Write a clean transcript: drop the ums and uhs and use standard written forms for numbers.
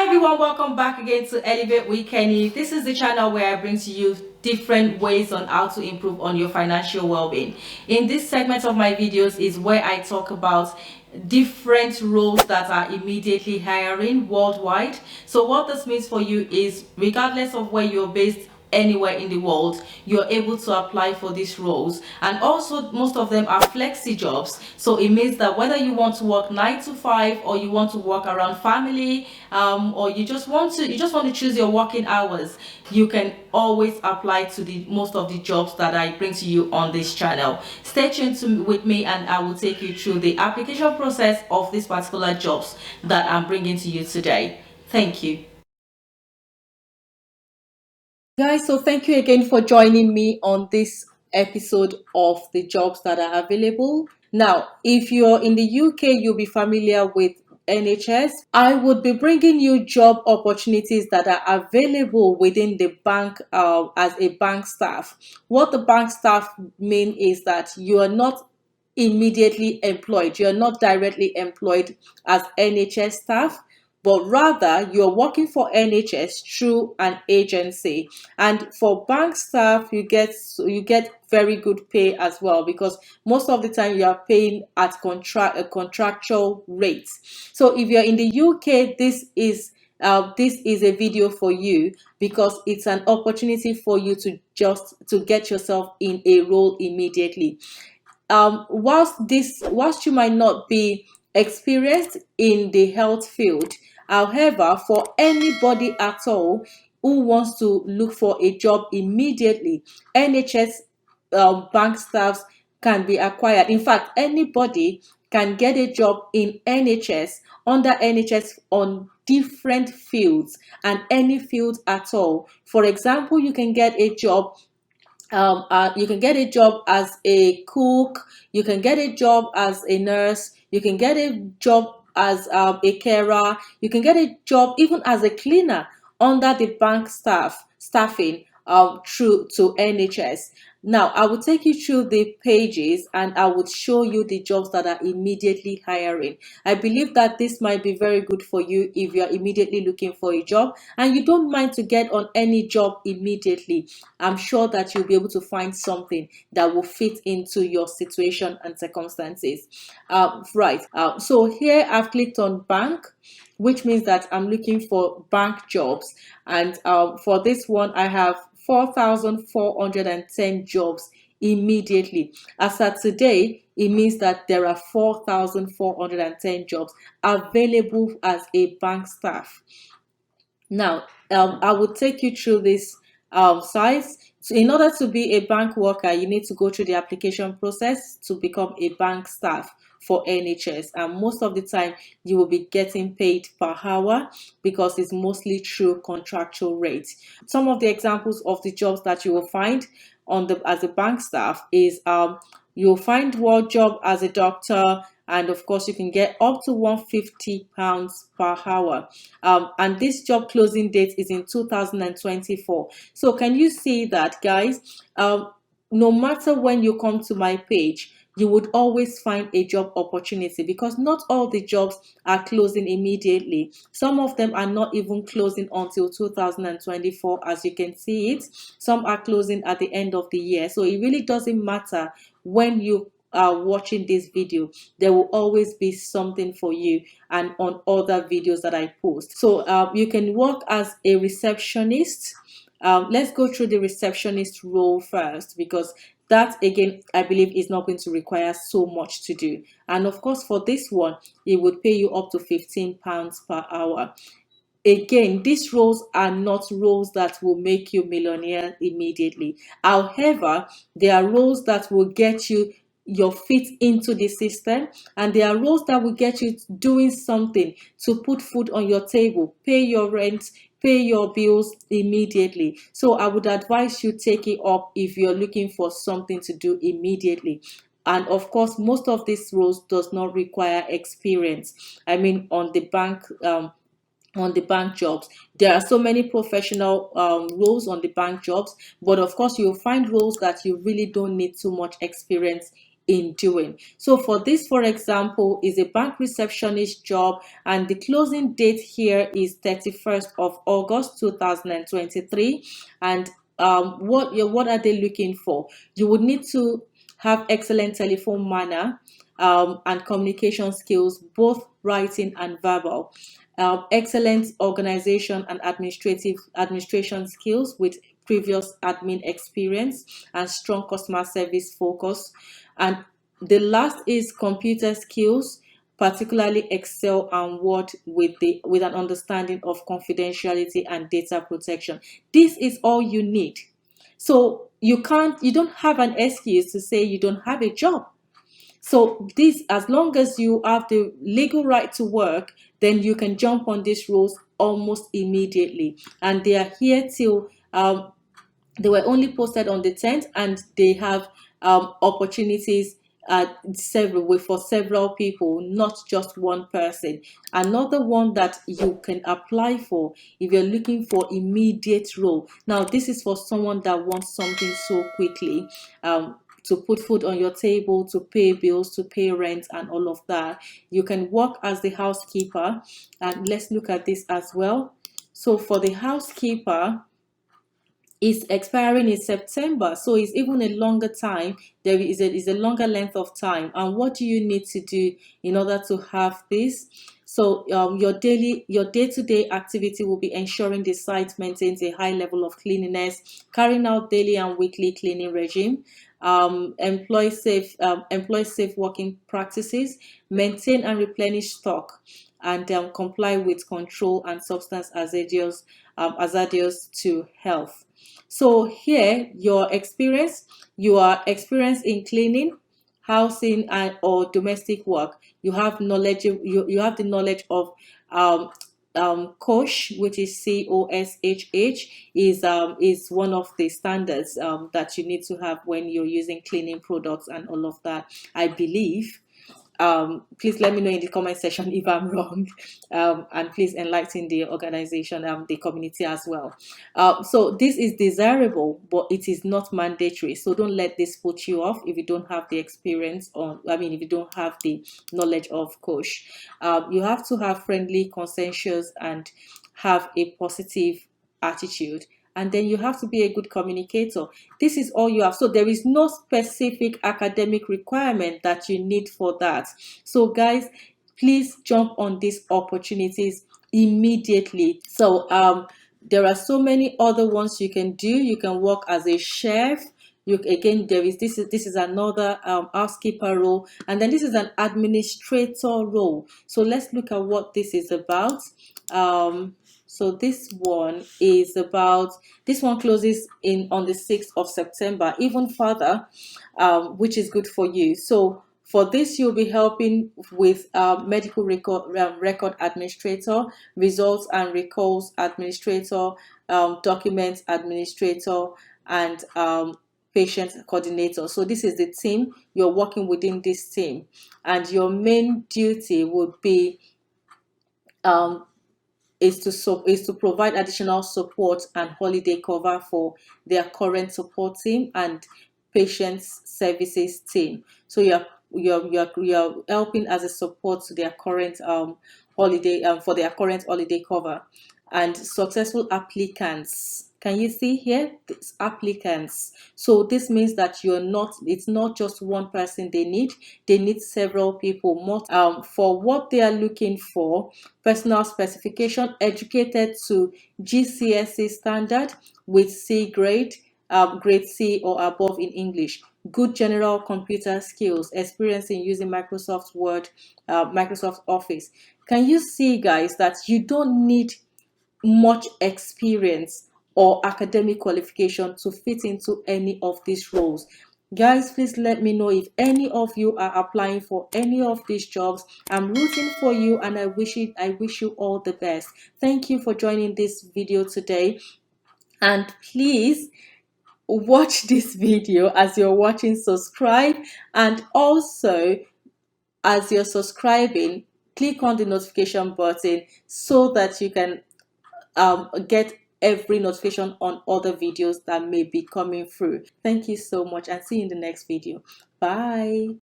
everyone, welcome back again to Elevate with Kenny. This is the channel where I bring to you different ways on how to improve on your financial well-being. In this segment of my videos is where I talk about different roles that are immediately hiring worldwide. So what this means for you is, regardless of where you're based anywhere in the world, you're able to apply for these roles. And also, most of them are flexi jobs, so it means that whether you want to work 9 to 5 or you want to work around family, or you just want to choose your working hours, you can always apply to the most of the jobs that I bring to you on this channel. Stay tuned with me and I will take you through the application process of these particular jobs that I'm bringing to you today. Thank you, guys. So thank you again for joining me on this episode of the jobs that are available. Now, if you're in the UK, you'll be familiar with NHS. I would be bringing you job opportunities that are available within the bank as a bank staff. What the bank staff mean is that you are not immediately employed, you're not directly employed as NHS staff, but rather you're working for NHS through an agency. And for bank staff, you get very good pay as well, because most of the time you are paying at a contractual rate. So if you're in the UK, this is a video for you, because it's an opportunity for you to get yourself in a role immediately. Whilst you might not be experienced in the health field, however, for anybody at all who wants to look for a job immediately, NHS bank staffs can be acquired. In fact, anybody can get a job in NHS, under NHS, on different fields, and any field at all. For example, you can get a job as a cook, you can get a job as a nurse, you can get a job as a carer, you can get a job even as a cleaner under the bank staffing through to NHS. Now, I will take you through the pages and I would show you the jobs that are immediately hiring. I believe that this might be very good for you if you are immediately looking for a job and you don't mind to get on any job immediately. I'm sure that you'll be able to find something that will fit into your situation and circumstances. Right. So here I've clicked on bank, which means that I'm looking for bank jobs. And for this one, I have 4,410 jobs immediately. As at today, it means that there are 4,410 jobs available as a bank staff. Now, I will take you through this sites. So in order to be a bank worker, you need to go through the application process to become a bank staff for NHS, and most of the time you will be getting paid per hour, because it's mostly through contractual rates. Some of the examples of the jobs that you will find as a bank staff is you'll find one job as a doctor, and of course you can get up to £150 per hour, and this job closing date is in 2024. So can you see that, guys? No matter when you come to my page, you would always find a job opportunity, because not all the jobs are closing immediately. Some of them are not even closing until 2024, as you can see it. Some are closing at the end of the year. So it really doesn't matter when you are watching this video, there will always be something for you and on other videos that I post. So you can work as a receptionist. Let's go through the receptionist role first, because that, again, I believe is not going to require so much to do. And of course, for this one, it would pay you up to £15 per hour. Again, these roles are not roles that will make you millionaire immediately. However, they are roles that will get you your feet into the system, and there are roles that will get you doing something to put food on your table, pay your rent, pay your bills immediately. So I would advise you take it up if you're looking for something to do immediately. And of course, most of these roles does not require experience. I mean, on the bank jobs, there are so many professional roles on the bank jobs, but of course you'll find roles that you really don't need too much experience in doing. So for this, for example, is a bank receptionist job, and the closing date here is 31st of August 2023. And what are they looking for? You would need to have excellent telephone manner, and communication skills, both writing and verbal. Excellent organization and administration skills with previous admin experience, and strong customer service focus. And the last is computer skills, particularly Excel and Word, with an understanding of confidentiality and data protection. This is all you need. So you don't have an excuse to say you don't have a job. So this, as long as you have the legal right to work, then you can jump on these roles almost immediately. And they are here till they were only posted on the 10th, and they have opportunities for several people, not just one person. Another one that you can apply for if you're looking for immediate role. Now, this is for someone that wants something so quickly. To put food on your table, to pay bills, to pay rent, and all of that. You can work as the housekeeper, and let's look at this as well. So for the housekeeper, is expiring in September, so it's even a longer time. There is a longer length of time. And what do you need to do in order to have this? So your day-to-day activity will be ensuring the site maintains a high level of cleanliness, carrying out daily and weekly cleaning regime, employ safe working practices, maintain and replenish stock, and comply with control and substance hazardous to health. So here, you are experienced in cleaning, housing, and or domestic work. You have you have the knowledge of COSH, which is COSHH, is one of the standards that you need to have when you're using cleaning products and all of that, I believe. Please let me know in the comment section if I'm wrong, and please enlighten the organization, the community as well. So this is desirable, but it is not mandatory. So don't let this put you off if you don't have the experience if you don't have the knowledge of coach. You have to have friendly, conscientious, and have a positive attitude, and then you have to be a good communicator. This is all you have. So there is no specific academic requirement that you need for that. So guys, please jump on these opportunities immediately. So there are so many other ones you can do. You can work as a chef. Again, this is another housekeeper role, and then this is an administrator role. So let's look at what this is about. So this one closes in on the 6th of September, even further, which is good for you. So for this, you'll be helping with medical record administrator, results and recalls administrator, documents administrator, and patient coordinator. So this is the team. You're working within this team, and your main duty would be is to provide additional support and holiday cover for their current support team and patients services team. So you're helping as a support to their current holiday for their current holiday cover. And successful applicants, can you see here, these applicants? So this means that it's not just one person they need several people more. For what they are looking for: personal specification, educated to GCSE standard with C grade, grade C or above in English, good general computer skills, experience in using Microsoft Word, Microsoft Office. Can you see, guys, that you don't need much experience or academic qualification to fit into any of these roles? Guys, please let me know if any of you are applying for any of these jobs. I'm rooting for you, and I wish you all the best. Thank you for joining this video today, and please watch this video. As you're watching, subscribe, and also as you're subscribing, click on the notification button so that you can get every notification on other videos that may be coming through. Thank you so much, and see you in the next video. Bye.